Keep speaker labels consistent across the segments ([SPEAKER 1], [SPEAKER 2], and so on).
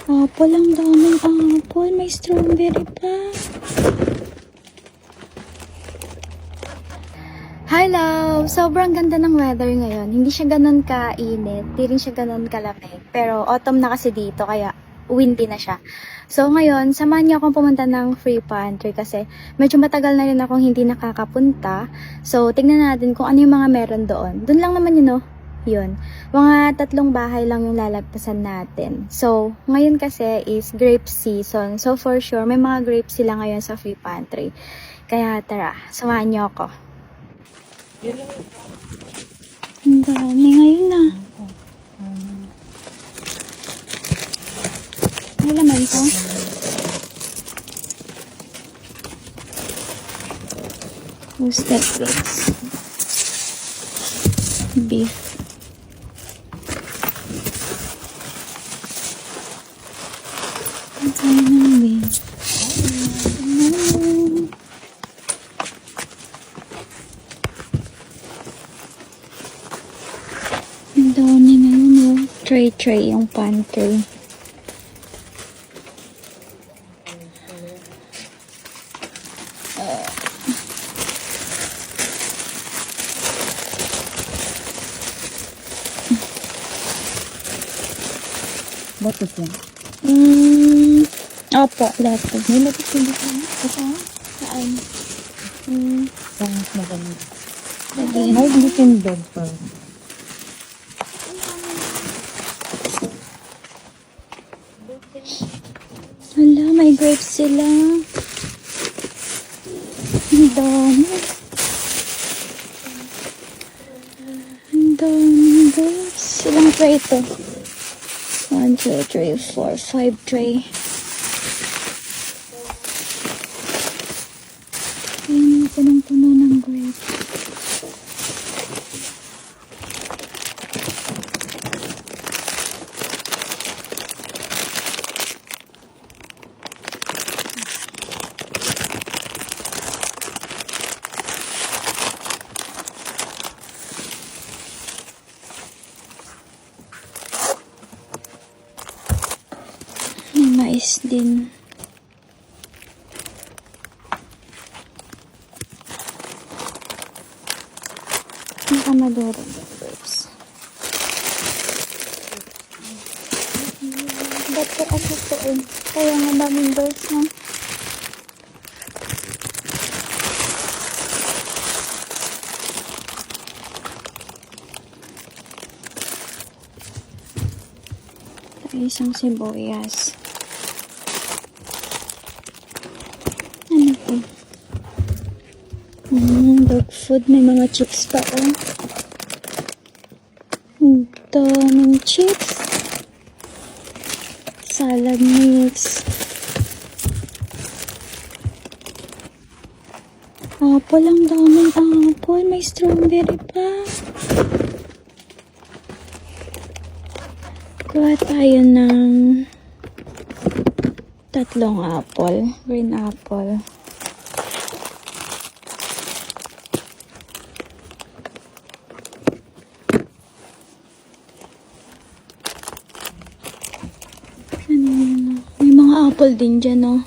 [SPEAKER 1] Apple, ang daming apple. May strawberry pa. Hi love! Sobrang ganda ng weather ngayon. Hindi siya ganun kainit, hindi rin siya ganun kalamig. Pero autumn na kasi dito, kaya windy na siya. So ngayon, samahan niyo akong pumunta ng free pantry kasi medyo matagal na rin akong hindi nakakapunta. So tignan natin kung ano yung mga meron doon. Doon lang naman yun, no? Yun. Mga 3 bahay lang yung lalagpasan natin. So, ngayon kasi is grape season. So for sure, may mga grapes sila ngayon sa free pantry. Kaya tara, samahan niyo ako. Ang dami ngayon na. May laman to. Roasted grapes. Beef. Ang dami ng beef. Ang dami ngayon, oh. Tray yung pantry.
[SPEAKER 2] Lettuce yan.
[SPEAKER 1] Opo, lettuce.
[SPEAKER 2] May lettuce hindi ka na? Ito?
[SPEAKER 1] Saan?
[SPEAKER 2] Saan mas maganda?
[SPEAKER 1] Lagyan.
[SPEAKER 2] May gluten dog pa.
[SPEAKER 1] Hala, may grapes sila. Ang dami. Ang dami grapes. Ilang tray ito? 1, 2, 3, 4, 5 tray. Ayun, punong-puno ng grapes. May mais din. Nakamaduro ng grapes. Ba't ko ako ito eh? Kaya nga daming grapes na. Isang sibuyas. Ano po? Dog food. May mga chips pa, oh. Ang daming chips. Salad mix. Apple, ang daming apple. May strawberry pa. Kuha tayo ng 3 apple. Green apple. Ano yun? May mga apple din dyan, no?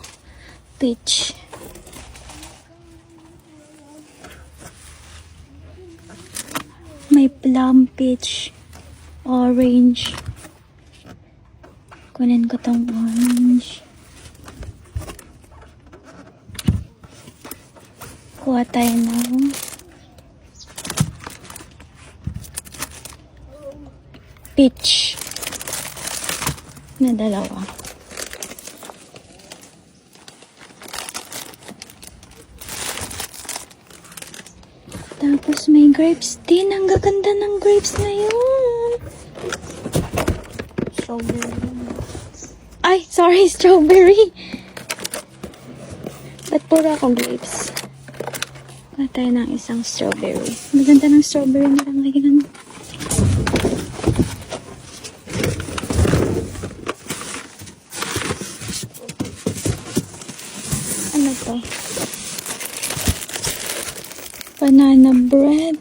[SPEAKER 1] Peach. May plum, peach, orange. Kunin ko tong orange. Kuha tayo ng peach na 2. Tapos may grapes din. Ang gaganda ng grapes na yun.
[SPEAKER 2] Strawberry.
[SPEAKER 1] Ay, sorry, strawberry. Ba't puro ako grapes? Kuha tayo ng isang strawberry. Maganda ng strawberry nila ngayon. Ano to? Banana bread.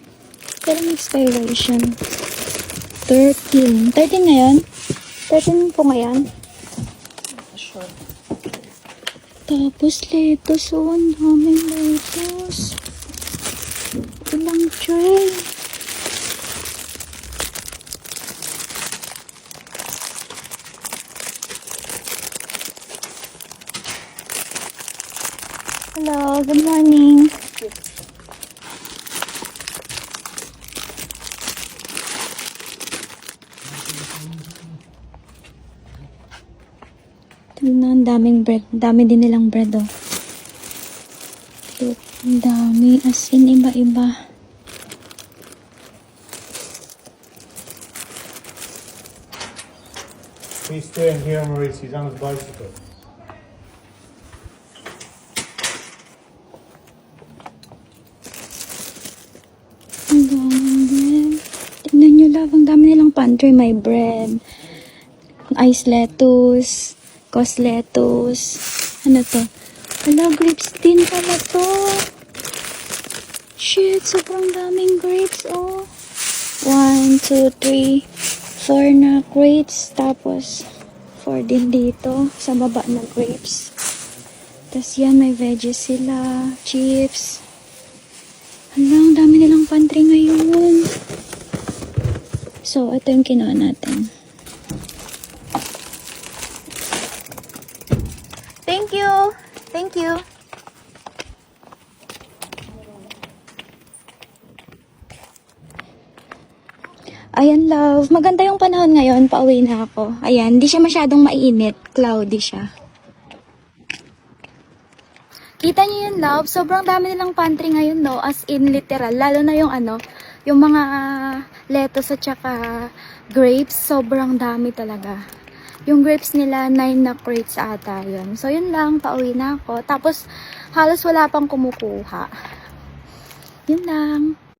[SPEAKER 1] Pero may expiration. 13. 13 ngayon? 13 po ngayon? Tapos lettuce, oh, ang daming lettuce. Ilang tray. Hello, good morning. Tingnan, ang daming bread. Ang dami din nilang bread, oh. Look, ang dami. As in, iba-iba.
[SPEAKER 3] Please stay in here, Maurice. He's on his bicycle.
[SPEAKER 1] Ang daming bread. Tingnan nyo lang, ang dami nilang pantry. May bread, ice lettuce, cos lettuce. Ano to? Hello, grapes din pala to. Shit, sobrang daming grapes, oh. 1, 2, 3, 4 na grapes. Tapos, 4 din dito sa baba na grapes. Tapos yan, may veggies sila, chips. Hala, ang dami nilang pantry ngayon. So, ito yung kinuha natin. Thank you! Thank you! Ayan, love. Maganda yung panahon ngayon. Pauwi na ako. Ayan, hindi siya masyadong mainit. Cloudy siya. Kita niyo yun, love. Sobrang dami nilang pantry ngayon, no? As in, literal. Lalo na yung ano, yung mga lettuce at saka grapes. Sobrang dami talaga. Yung grapes nila, 9 na crates ata yun. So, yun lang. Pauwi na ako. Tapos, halos wala pang kumukuha. Yun lang.